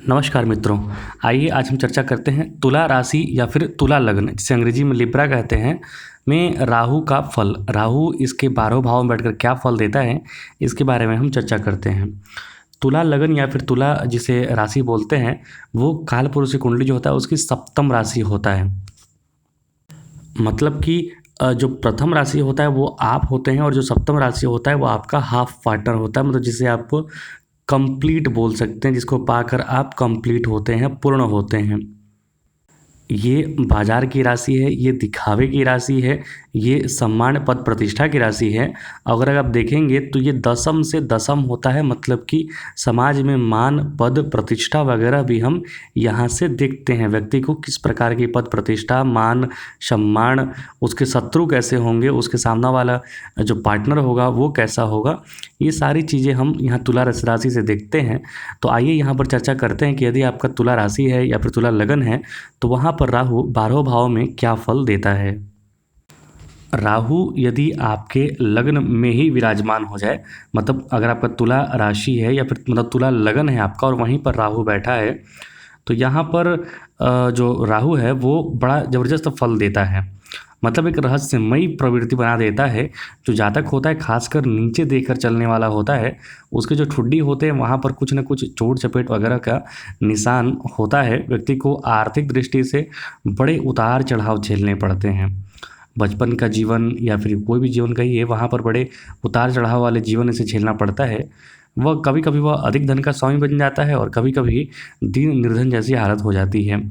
नमस्कार मित्रों। आइए आज हम चर्चा करते हैं तुला राशि या फिर तुला लग्न, जिसे अंग्रेजी में लिब्रा कहते हैं, में राहु का फल। राहु इसके 12 भाव में बैठकर क्या फल देता है, इसके बारे में हम चर्चा करते हैं। तुला लगन या फिर तुला जिसे राशि बोलते हैं, वो कालपुरुष की कुंडली जो होता है उसकी सप्तम राशि होता है। मतलब कि जो प्रथम राशि होता है वो आप होते हैं और जो सप्तम राशि होता है वो आपका हाफ पार्टनर होता है, मतलब जिसे आप कंप्लीट बोल सकते हैं, जिसको पाकर आप कंप्लीट होते हैं, पूर्ण होते हैं। ये बाजार की राशि है, ये दिखावे की राशि है, ये सम्मान पद प्रतिष्ठा की राशि है। अगर आप देखेंगे तो ये दशम से दशम होता है, मतलब कि समाज में मान पद प्रतिष्ठा वगैरह भी हम यहाँ से देखते हैं। व्यक्ति को किस प्रकार की पद प्रतिष्ठा, मान सम्मान, उसके शत्रु कैसे होंगे, उसके सामने वाला जो पार्टनर होगा वो कैसा होगा, ये सारी चीज़ें हम यहाँ तुला राशि से देखते हैं। तो आइए यहाँ पर चर्चा करते हैं कि यदि आपका तुला राशि है या फिर तुला लगन है तो वहाँ पर राहु 12 भाव में क्या फल देता है। राहु यदि आपके लग्न में ही विराजमान हो जाए, मतलब अगर आपका तुला राशि है या फिर मतलब तुला लगन है आपका और वहीं पर राहु बैठा है, तो यहाँ पर जो राहु है वो बड़ा ज़बरदस्त फल देता है। मतलब एक रहस्यमयी प्रवृत्ति बना देता है। जो जातक होता है खासकर नीचे देखकर चलने वाला होता है, उसके जो ठुड्डी होते हैं वहाँ पर कुछ न कुछ चोट चपेट वगैरह का निशान होता है। व्यक्ति को आर्थिक दृष्टि से बड़े उतार चढ़ाव झेलने पड़ते हैं। बचपन का जीवन या फिर कोई भी जीवन कहिए, वहाँ पर बड़े उतार चढ़ाव वाले जीवन से झेलना पड़ता है। वह कभी कभी वह अधिक धन का स्वामी बन जाता है और कभी कभी दीन निर्धन जैसी हालत हो जाती है।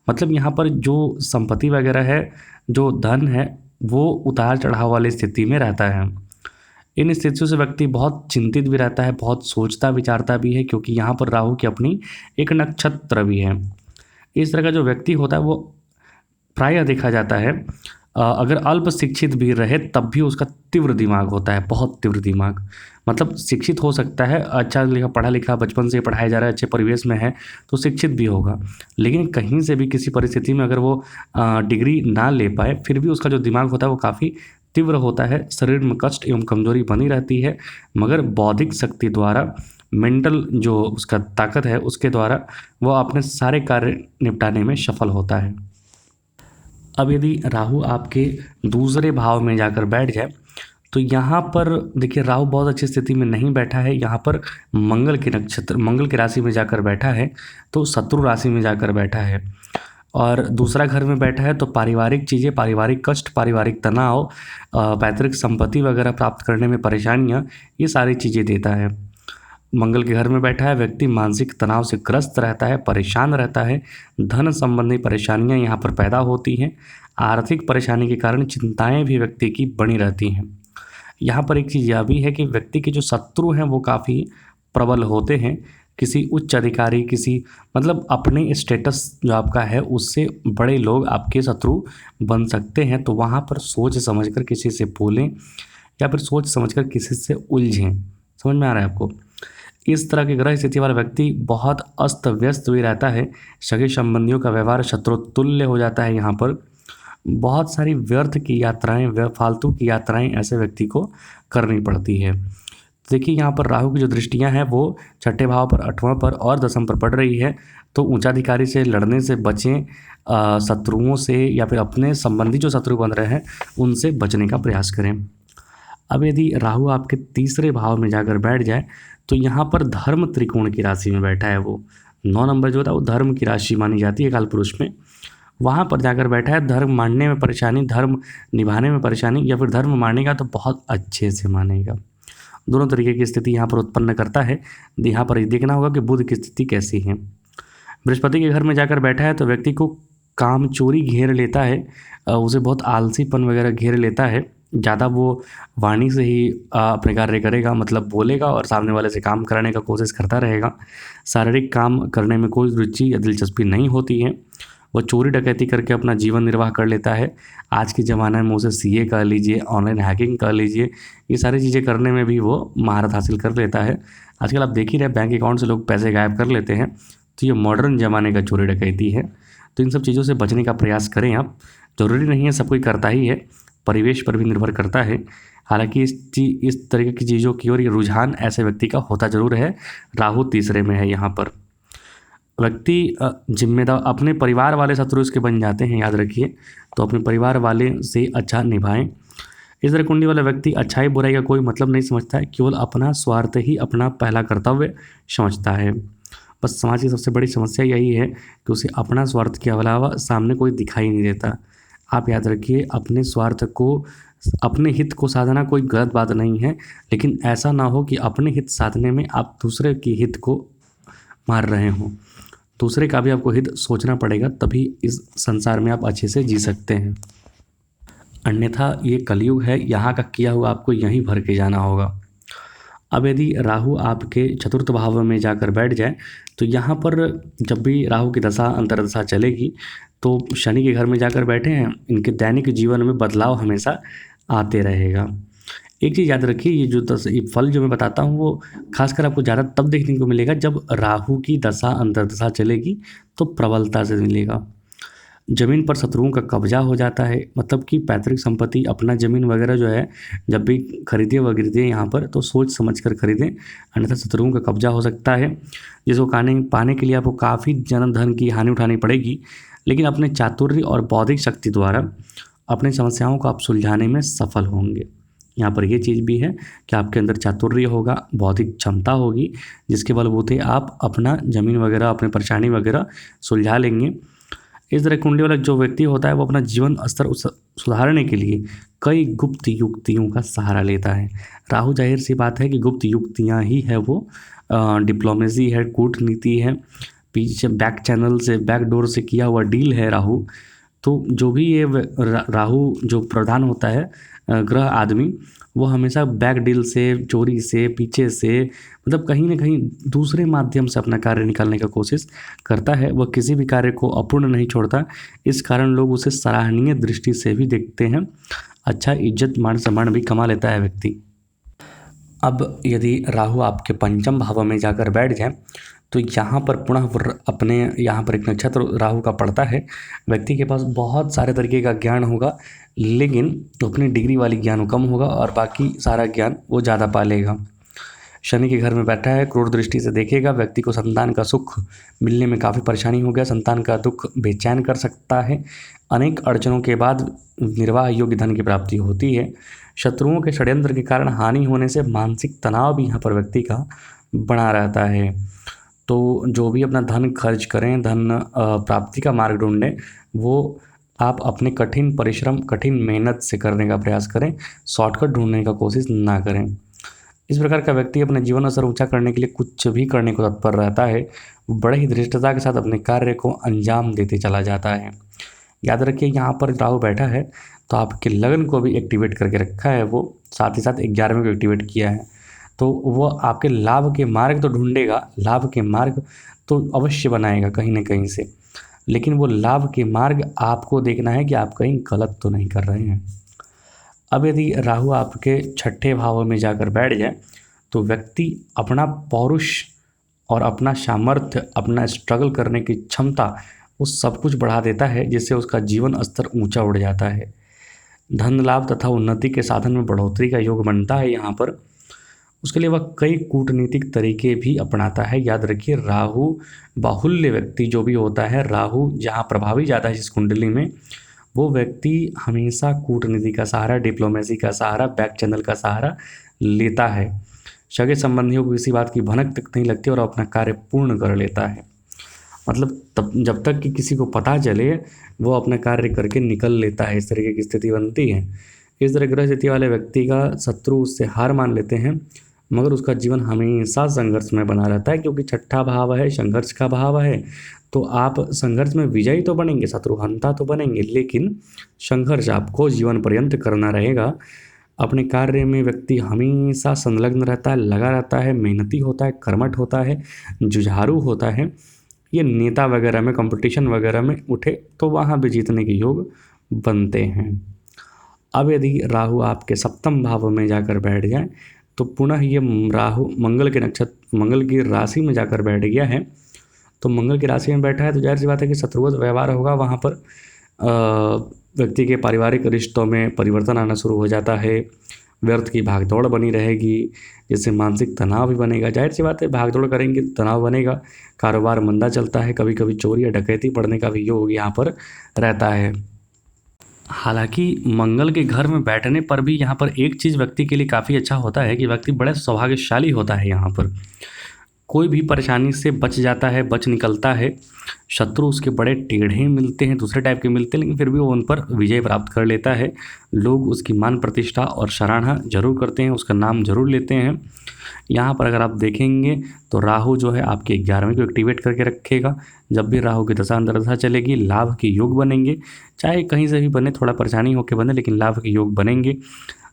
मतलब यहाँ पर जो संपत्ति वगैरह है, जो धन है, वो उतार चढ़ाव वाली स्थिति में रहता है। इन स्थितियों से व्यक्ति बहुत चिंतित भी रहता है, बहुत सोचता विचारता भी है, क्योंकि यहाँ पर राहु की अपनी एक नक्षत्र भी है। इस तरह का जो व्यक्ति होता है वो प्रायः देखा जाता है अगर अल्प शिक्षित भी रहे तब भी उसका तीव्र दिमाग होता है, बहुत तीव्र दिमाग। मतलब शिक्षित हो सकता है, अच्छा लिखा पढ़ा लिखा बचपन से पढ़ाया जा रहा है, अच्छे परिवेश में है तो शिक्षित भी होगा, लेकिन कहीं से भी किसी परिस्थिति में अगर वो डिग्री ना ले पाए फिर भी उसका जो दिमाग होता है वो काफ़ी तीव्र होता है। शरीर में कष्ट एवं कमजोरी बनी रहती है, मगर बौद्धिक शक्ति द्वारा, मेंटल जो उसका ताकत है उसके द्वारा वह अपने सारे कार्य निपटाने में सफल होता है। अब यदि राहु आपके दूसरे भाव में जाकर बैठ जाए तो यहाँ पर देखिए राहु बहुत अच्छी स्थिति में नहीं बैठा है। यहाँ पर मंगल के नक्षत्र, मंगल की राशि में जाकर बैठा है, तो शत्रु राशि में जाकर बैठा है और दूसरा घर में बैठा है, तो पारिवारिक चीज़ें, पारिवारिक कष्ट, पारिवारिक तनाव, पैतृक संपत्ति वगैरह प्राप्त करने में परेशानियाँ, ये सारी चीज़ें देता है। मंगल के घर में बैठा है, व्यक्ति मानसिक तनाव से ग्रस्त रहता है, परेशान रहता है, धन संबंधी परेशानियां यहाँ पर पैदा होती हैं। आर्थिक परेशानी के कारण चिंताएं भी व्यक्ति की बनी रहती हैं। यहाँ पर एक चीज़ यह भी है कि व्यक्ति के जो शत्रु हैं वो काफ़ी प्रबल होते हैं। किसी उच्च अधिकारी, किसी मतलब अपने स्टेटस जो आपका है उससे बड़े लोग आपके शत्रु बन सकते हैं, तो वहाँ पर सोच समझकर किसी से बोलें या फिर सोच समझकर किसी से उलझें। समझ में आ रहा है आपको? इस तरह की ग्रह स्थिति वाला व्यक्ति बहुत अस्त व्यस्त भी रहता है। सगे संबंधियों का व्यवहार शत्रुतुल्य हो जाता है। यहाँ पर बहुत सारी व्यर्थ की यात्राएं, फालतू की यात्राएं ऐसे व्यक्ति को करनी पड़ती है। देखिए यहाँ पर राहु की जो दृष्टियां हैं वो छठे भाव पर, आठवां पर और दसम पर पड़ रही है, तो उच्चाधिकारी से लड़ने से बचें, शत्रुओं से या फिर अपने संबंधी जो शत्रु बन रहे हैं उनसे बचने का प्रयास करें। अब यदि राहु आपके तीसरे भाव में जाकर बैठ जाए तो यहाँ पर धर्म त्रिकोण की राशि में बैठा है। वो 9 नंबर जो होता है वो धर्म की राशि मानी जाती है कालपुरुष में। वहाँ पर जाकर बैठा है, धर्म मानने में परेशानी, धर्म निभाने में परेशानी, या फिर धर्म मानेगा तो बहुत अच्छे से मानेगा। दोनों तरीके की स्थिति यहाँ पर उत्पन्न करता है। यहाँ पर देखना होगा कि बुध की स्थिति कैसी है। बृहस्पति के घर में जाकर बैठा है तो व्यक्ति को काम चोरी घेर लेता है, उसे बहुत आलसीपन वगैरह घेर लेता है। ज़्यादा वो वाणी से ही अपने कार्य करेगा, मतलब बोलेगा और सामने वाले से काम कराने का कोशिश करता रहेगा। शारीरिक काम करने में कोई रुचि या दिलचस्पी नहीं होती है। वो चोरी डकैती करके अपना जीवन निर्वाह कर लेता है। आज के ज़माने में उसे सीए कर लीजिए, ऑनलाइन हैकिंग कर लीजिए, ये सारी चीज़ें करने में भी वो महारत हासिल कर लेता है। आजकल आप देख ही रहे, बैंक अकाउंट से लोग पैसे गायब कर लेते हैं, तो ये मॉडर्न ज़माने का चोरी डकैती है। तो इन सब चीज़ों से बचने का प्रयास करें आप। ज़रूरी नहीं है सब कोई करता ही है, परिवेश पर भी निर्भर करता है। हालांकि इस तरीके की चीज़ों की ओर ये रुझान ऐसे व्यक्ति का होता ज़रूर है। राहु तीसरे में है यहाँ पर। व्यक्ति जिम्मेदार, अपने परिवार वाले शत्रु इसके बन जाते हैं, याद रखिए। तो अपने परिवार वाले से अच्छा निभाएं। इस तरह कुंडली वाला व्यक्ति अच्छाई बुराई का कोई मतलब नहीं समझता है, केवल अपना स्वार्थ ही अपना पहला कर्तव्य समझता है। बस समाज की सबसे बड़ी समस्या यही है कि उसे अपना स्वार्थ के अलावा सामने कोई दिखाई नहीं देता। आप याद रखिए, अपने स्वार्थ को, अपने हित को साधना कोई गलत बात नहीं है, लेकिन ऐसा ना हो कि अपने हित साधने में आप दूसरे के हित को मार रहे हों। दूसरे का भी आपको हित सोचना पड़ेगा, तभी इस संसार में आप अच्छे से जी सकते हैं। अन्यथा ये कलयुग है, यहाँ का किया हुआ आपको यहीं भर के जाना होगा। अब यदि राहु आपके चतुर्थ भाव में जाकर बैठ जाए तो यहाँ पर जब भी राहु की दशा अंतर्दशा चलेगी तो शनि के घर में जाकर बैठे हैं, इनके दैनिक जीवन में बदलाव हमेशा आते रहेगा। एक चीज़ याद रखिए, ये फल जो मैं बताता हूँ वो खासकर आपको ज़्यादा तब देखने को मिलेगा जब राहु की दशा अंतर्दशा चलेगी, तो प्रबलता से मिलेगा। ज़मीन पर शत्रुओं का कब्जा हो जाता है, मतलब कि पैतृक संपत्ति, अपना ज़मीन वगैरह जो है जब भी खरीदे वगैरह यहाँ पर तो सोच समझ कर खरीदें, अन्यथा शत्रुओं का कब्जा हो सकता है, जिसको पाने के लिए आपको काफ़ी जन धन की हानि उठानी पड़ेगी। लेकिन अपने चातुर्य और बौद्धिक शक्ति द्वारा अपनी समस्याओं को आप सुलझाने में सफल होंगे। यहाँ पर ये चीज़ भी है कि आपके अंदर चातुर्य होगा, बौद्धिक क्षमता होगी, जिसके बलबूते आप अपना ज़मीन वगैरह, अपनी परेशानी वगैरह सुलझा लेंगे। इस तरह कुंडली वाला जो व्यक्ति होता है वो अपना जीवन स्तर सुधारने के लिए कई गुप्त युक्तियों का सहारा लेता है। राहु जाहिर सी बात है कि गुप्त युक्तियाँ ही है वो, डिप्लोमेसी है, कूटनीति है, पीछे बैक चैनल से, बैक डोर से किया हुआ डील है राहु। तो जो भी ये राहु जो प्रधान होता है ग्रह आदमी, वो हमेशा बैक डील से, चोरी से, पीछे से, मतलब कहीं ना कहीं दूसरे माध्यम से अपना कार्य निकालने का कोशिश करता है। वह किसी भी कार्य को अपूर्ण नहीं छोड़ता, इस कारण लोग उसे सराहनीय दृष्टि से भी देखते हैं। अच्छा इज्जत मान सम्मान भी कमा लेता है व्यक्ति। अब यदि राहु आपके पंचम भाव में जाकर बैठ जाए तो यहाँ पर पुनः अपने यहाँ पर एक नक्षत्र राहु का पड़ता है। व्यक्ति के पास बहुत सारे तरीके का ज्ञान होगा, लेकिन अपनी डिग्री वाली ज्ञान कम होगा और बाकी सारा ज्ञान वो ज़्यादा पालेगा। शनि के घर में बैठा है, क्रूर दृष्टि से देखेगा। व्यक्ति को संतान का सुख मिलने में काफ़ी परेशानी हो गया, संतान का दुख बेचैन कर सकता है। अनेक अड़चनों के बाद निर्वाह योग्य धन की प्राप्ति होती है। शत्रुओं के षड्यंत्र के कारण हानि होने से मानसिक तनाव भी यहाँ पर व्यक्ति का बना रहता है। तो जो भी अपना धन खर्च करें, धन प्राप्ति का मार्ग ढूंढें, वो आप अपने कठिन परिश्रम, कठिन मेहनत से करने का प्रयास करें, शॉर्टकट ढूंढने का कोशिश ना करें। इस प्रकार का व्यक्ति अपने जीवन स्तर ऊंचा करने के लिए कुछ भी करने को तत्पर रहता है। वो बड़े ही धृष्टता के साथ अपने कार्य को अंजाम देते चला जाता है। याद रखिए, यहाँ पर राहु बैठा है तो आपके लगन को भी एक्टिवेट करके रखा है वो, साथ ही साथ 11वें को एक्टिवेट किया है। तो वो आपके लाभ के मार्ग तो ढूंढेगा, लाभ के मार्ग तो अवश्य बनाएगा कहीं ना कहीं से, लेकिन वो लाभ के मार्ग आपको देखना है कि आप कहीं गलत तो नहीं कर रहे हैं। अब यदि राहु आपके छठे भाव में जाकर बैठ जाए तो व्यक्ति अपना पौरुष और अपना सामर्थ्य, अपना स्ट्रगल करने की क्षमता, वो सब कुछ बढ़ा देता है, जिससे उसका जीवन स्तर ऊंचा उड़ जाता है। धन लाभ तथा उन्नति के साधन में बढ़ोतरी का योग बनता है यहाँ पर। उसके लिए वह कई कूटनीतिक तरीके भी अपनाता है। याद रखिए, राहु बाहुल्य व्यक्ति जो भी होता है, राहु जहाँ प्रभावी ज़्यादा है जिस कुंडली में, वो व्यक्ति हमेशा कूटनीति का सहारा, डिप्लोमेसी का सहारा, बैक चैनल का सहारा लेता है। सगे संबंधियों को किसी बात की भनक तक नहीं लगती और अपना कार्य पूर्ण कर लेता है। मतलब तब जब तक कि किसी को पता चले वो अपना कार्य करके निकल लेता है, इस तरीके की स्थिति बनती है। इस तरह ग्रह स्थिति वाले व्यक्ति का शत्रु उससे हार मान लेते हैं, मगर उसका जीवन हमेशा संघर्ष में बना रहता है, क्योंकि छठा भाव है, संघर्ष का भाव है। तो आप संघर्ष में विजयी तो बनेंगे, शत्रुहंता तो बनेंगे, लेकिन संघर्ष आपको जीवन पर्यंत करना रहेगा। अपने कार्य में व्यक्ति हमेशा संलग्न रहता है, लगा रहता है, मेहनती होता है, कर्मठ होता है, जुझारू होता है। ये नेता वगैरह में, कंपटीशन वगैरह में उठे तो वहाँ भी जीतने के योग बनते हैं। अब यदि राहु आपके सप्तम भाव में जाकर बैठ जाए तो पुनः ये राहु मंगल के नक्षत्र, मंगल की राशि में जाकर बैठ गया है। तो मंगल की राशि में बैठा है तो जाहिर सी बात है कि शत्रुवत व्यवहार होगा वहाँ पर। व्यक्ति के पारिवारिक रिश्तों में परिवर्तन आना शुरू हो जाता है। व्यर्थ की भागदौड़ बनी रहेगी, जिससे मानसिक तनाव भी बनेगा। जाहिर सी बात है, भागदौड़ करेंगे तो तनाव बनेगा। कारोबार मंदा चलता है, कभी कभी चोरी या डकैती पड़ने का भी योग यहाँ पर रहता है। हालांकि मंगल के घर में बैठने पर भी यहाँ पर एक चीज़ व्यक्ति के लिए काफ़ी अच्छा होता है कि व्यक्ति बड़े सौभाग्यशाली होता है। यहाँ पर कोई भी परेशानी से बच जाता है, बच निकलता है। शत्रु उसके बड़े टेढ़े मिलते हैं, दूसरे टाइप के मिलते हैं, लेकिन फिर भी वो उन पर विजय प्राप्त कर लेता है। लोग उसकी मान प्रतिष्ठा और सराहना जरूर करते हैं, उसका नाम जरूर लेते हैं। यहाँ पर अगर आप देखेंगे तो राहु जो है आपके 11वें को एक्टिवेट करके रखेगा। जब भी राहु की दशा अंतर्दशा चलेगी, लाभ के योग बनेंगे। चाहे कहीं से भी बने, थोड़ा परेशानी होकर बने, लेकिन लाभ के योग बनेंगे।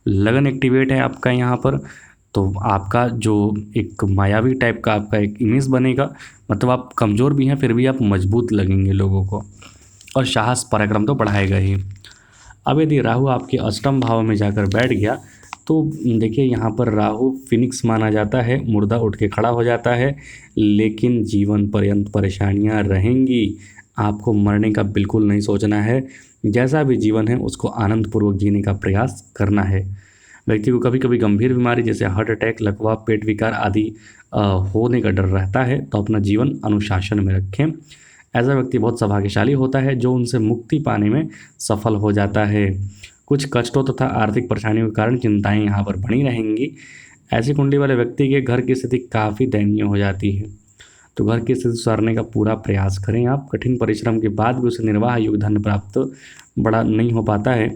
लगन एक्टिवेट है आपका यहाँ पर, तो आपका जो एक मायावी टाइप का आपका एक इमेज बनेगा। मतलब आप कमज़ोर भी हैं, फिर भी आप मजबूत लगेंगे लोगों को, और साहस पराक्रम तो बढ़ाएगा ही। अब यदि राहु आपके अष्टम भाव में जाकर बैठ गया तो देखिए यहाँ पर राहु फिनिक्स माना जाता है, मुर्दा उठ के खड़ा हो जाता है, लेकिन जीवन पर्यंत परेशानियाँ रहेंगी। आपको मरने का बिल्कुल नहीं सोचना है। जैसा भी जीवन है उसको आनंदपूर्वक जीने का प्रयास करना है। व्यक्ति को कभी कभी गंभीर बीमारी जैसे हार्ट अटैक, लकवा, पेट विकार आदि होने का डर रहता है, तो अपना जीवन अनुशासन में रखें। ऐसा व्यक्ति बहुत सौभाग्यशाली होता है जो उनसे मुक्ति पाने में सफल हो जाता है। कुछ कष्टों तथा आर्थिक परेशानियों के कारण चिंताएं यहाँ पर बनी रहेंगी। ऐसी कुंडली वाले व्यक्ति के घर की स्थिति काफ़ी दयनीय हो जाती है, तो घर की स्थिति सुधारने का पूरा प्रयास करें आप। कठिन परिश्रम के बाद भी उसे निर्वाह योग्य धन प्राप्त बड़ा नहीं हो पाता है।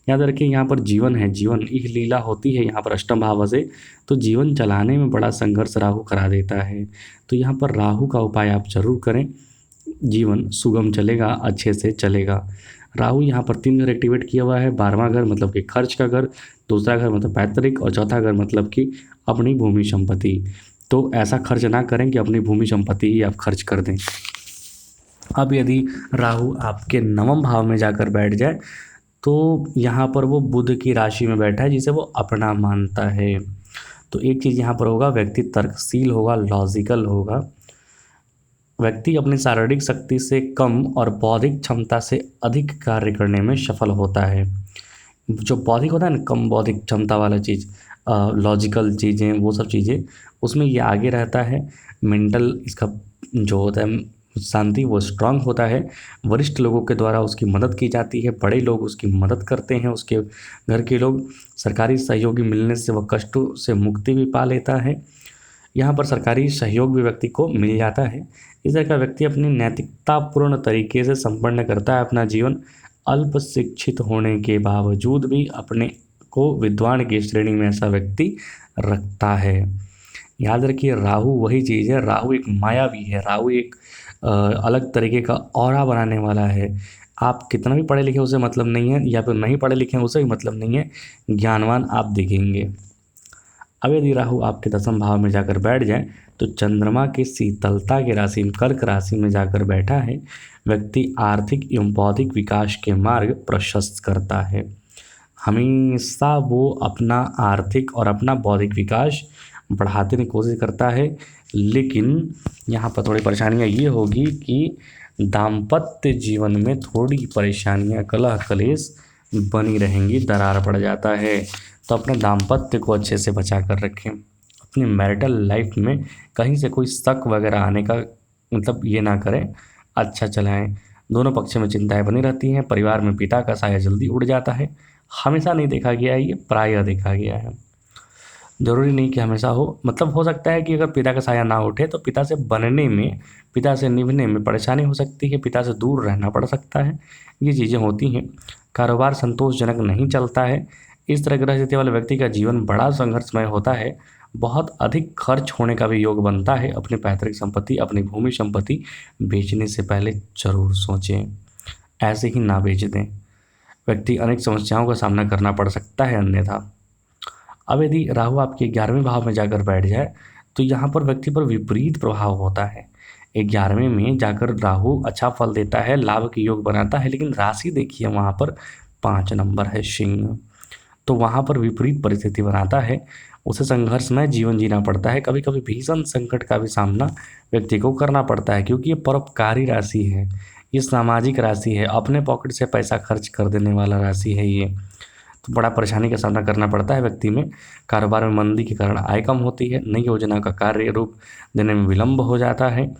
याद रखिए यहाँ पर जीवन है, जीवन एक लीला होती है यहाँ पर अष्टम भाव से, तो जीवन चलाने में बड़ा संघर्ष राहु करा देता है। तो यहाँ पर राहु का उपाय आप जरूर करें, जीवन सुगम चलेगा, अच्छे से चलेगा। राहु यहाँ पर 3 घर एक्टिवेट किया हुआ है। 12वां घर मतलब कि खर्च का घर, दूसरा घर मतलब पैतृक, और चौथा घर मतलब कि अपनी भूमि संपत्ति। तो ऐसा खर्च ना करें कि अपनी भूमि संपत्ति ही आप खर्च कर दें। अब यदि राहु आपके 9वें भाव में जाकर बैठ जाए तो यहाँ पर वो बुध की राशि में बैठा है, जिसे वो अपना मानता है। तो एक चीज़ यहाँ पर होगा, व्यक्ति तर्कशील होगा, लॉजिकल होगा। व्यक्ति अपनी शारीरिक शक्ति से कम और बौद्धिक क्षमता से अधिक कार्य करने में सफल होता है। जो बौद्धिक होता है ना, कम बौद्धिक क्षमता वाला चीज़, लॉजिकल चीज़ें, वो सब चीज़ें, उसमें ये आगे रहता है। मेंटल इसका जो होता है शांति, वो स्ट्रांग होता है। वरिष्ठ लोगों के द्वारा उसकी मदद की जाती है, बड़े लोग उसकी मदद करते हैं, उसके घर के लोग। सरकारी सहयोगी मिलने से वह कष्टों से मुक्ति भी पा लेता है। यहाँ पर सरकारी सहयोग भी व्यक्ति को मिल जाता है। इस तरह का व्यक्ति अपनी नैतिकतापूर्ण तरीके से संपन्न करता है अपना जीवन। अल्प शिक्षित होने के बावजूद भी अपने को विद्वान की श्रेणी में ऐसा व्यक्ति रखता है। याद रखिए, राहु वही चीज़ है, राहु एक मायावी है, राहु एक अलग तरीके का ऑरा बनाने वाला है। आप कितना भी पढ़े लिखे उसे मतलब नहीं है, या फिर नहीं पढ़े लिखे उसे भी मतलब नहीं है, ज्ञानवान आप दिखेंगे। अब यदि राहु आपके 10वें भाव में जाकर बैठ जाए तो चंद्रमा की शीतलता के राशि कर्क राशि में जाकर बैठा है। व्यक्ति आर्थिक एवं बौद्धिक विकास के मार्ग प्रशस्त करता है। हमेशा वो अपना आर्थिक और अपना बौद्धिक विकास बढ़ाने की कोशिश करता है, लेकिन यहाँ पर थोड़ी परेशानियाँ ये होगी कि दाम्पत्य जीवन में थोड़ी परेशानियाँ, कलह कलेश बनी रहेंगी, दरार पड़ जाता है। तो अपने दाम्पत्य को अच्छे से बचा कर रखें। अपनी मैरिटल लाइफ में कहीं से कोई शक वगैरह आने का मतलब ये ना करें, अच्छा चलाएं। दोनों पक्ष में चिंताएं बनी रहती हैं। परिवार में पिता का साया जल्दी उड़ जाता है। हमेशा नहीं देखा गया है, ये प्रायः देखा गया है, ज़रूरी नहीं कि हमेशा हो। मतलब हो सकता है कि अगर पिता का साया ना उठे तो पिता से बनने में, पिता से निभने में परेशानी हो सकती है, पिता से दूर रहना पड़ सकता है, ये चीज़ें होती हैं। कारोबार संतोषजनक नहीं चलता है। इस तरह ग्रह स्थिति वाले व्यक्ति का जीवन बड़ा संघर्षमय होता है। बहुत अधिक खर्च होने का भी योग बनता है। अपनी पैतृक संपत्ति, अपनी भूमि संपत्ति बेचने से पहले जरूर सोचें, ऐसे ही ना बेच दें। व्यक्ति अनेक समस्याओं का सामना करना पड़ सकता है अन्यथा। अब यदि राहु आपके 11वें भाव में जाकर बैठ जाए तो यहाँ पर व्यक्ति पर विपरीत प्रभाव होता है। 11वें में जाकर राहु अच्छा फल देता है, लाभ के योग बनाता है, लेकिन राशि देखिए वहाँ पर 5 नंबर है सिंह, तो वहाँ पर विपरीत परिस्थिति बनाता है। उसे संघर्षमय जीवन जीना पड़ता है। कभी कभी भीषण संकट का भी सामना व्यक्ति को करना पड़ता है, क्योंकि ये परोपकारी राशि है, ये सामाजिक राशि है, अपने पॉकेट से पैसा खर्च कर देने वाला राशि है ये। तो बड़ा परेशानी का सामना करना पड़ता है व्यक्ति में। कारोबार में मंदी के कारण आय कम होती है, नई योजना का कार्य रूप देने में विलम्ब हो जाता है।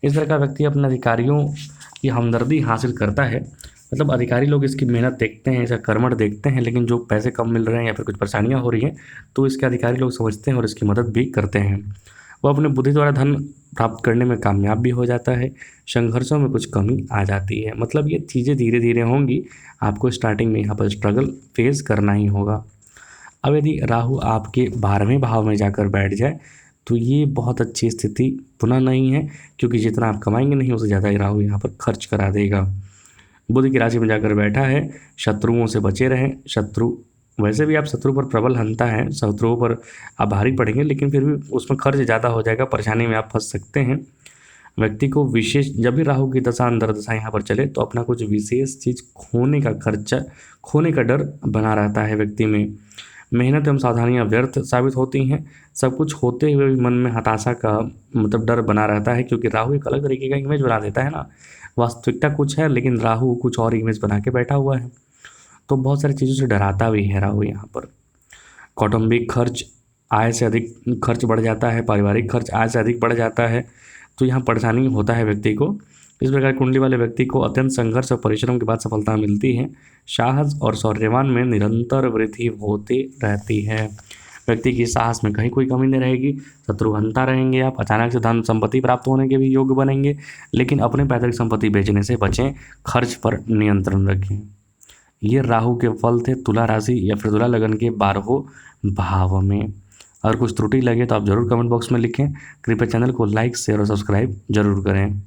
इस तरह का व्यक्ति अपने अधिकारियों की हमदर्दी हासिल करता है, मतलब अधिकारी लोग इसकी मेहनत देखते हैं, इसका कर्मठ देखते हैं, लेकिन जो पैसे कम मिल रहे हैं या फिर कुछ परेशानियाँ हो रही हैं तो इसके अधिकारी लोग समझते हैं और इसकी मदद भी करते हैं। वो अपने बुद्धि द्वारा धन प्राप्त करने में कामयाब भी हो जाता है। संघर्षों में कुछ कमी आ जाती है, मतलब ये चीज़ें धीरे धीरे होंगी, आपको स्टार्टिंग में यहाँ पर स्ट्रगल फेस करना ही होगा। अब यदि राहु आपके 12वें भाव में जाकर बैठ जाए तो ये बहुत अच्छी स्थिति पुनः नहीं है, क्योंकि जितना आप कमाएंगे नहीं उससे ज़्यादा ही राहु यहाँ पर खर्च करा देगा। बुध की राशि में जाकर बैठा है, शत्रुओं से बचे रहें। शत्रु वैसे भी आप शत्रु पर प्रबल हंता है, शत्रुओं पर आप भारी पड़ेंगे, लेकिन फिर भी उसमें खर्च ज़्यादा हो जाएगा, परेशानी में आप फंस सकते हैं। व्यक्ति को विशेष, जब भी राहु की दशा अंदर दशा यहाँ पर चले तो अपना कुछ विशेष चीज़ खोने का खर्चा, खोने का डर बना रहता है व्यक्ति में। मेहनत एवं सावधानियाँ व्यर्थ साबित होती हैं। सब कुछ होते हुए भी मन में हताशा का मतलब डर बना रहता है, क्योंकि राहु एक अलग तरीके का इमेज बना देता है ना। वास्तविकता कुछ है लेकिन राहु कुछ और इमेज बना के बैठा हुआ है, तो बहुत सारी चीज़ों से डराता भी है राहु यहाँ पर। कौटुंबिक खर्च, आय से अधिक खर्च बढ़ जाता है। पारिवारिक खर्च आय से अधिक बढ़ जाता है, तो यहाँ परेशानी होता है व्यक्ति को। इस प्रकार कुंडली वाले व्यक्ति को अत्यंत संघर्ष और परिश्रम के बाद सफलता मिलती है। साहस और शौर्यवान में निरंतर वृद्धि होती रहती है। व्यक्ति की साहस में कहीं कोई कमी नहीं रहेगी। शत्रु हंता रहेंगे आप, अचानक से धन संपत्ति प्राप्त होने के भी योग्य बनेंगे, लेकिन अपने पैतृक संपत्ति बेचने से बचें। खर्च पर नियंत्रण रखें। ये राहु के फल थे तुला राशि या फिर तुला लगन के 12वें भाव में। अगर कुछ त्रुटि लगे तो आप ज़रूर कमेंट बॉक्स में लिखें। कृपया चैनल को लाइक, शेयर और सब्सक्राइब जरूर करें।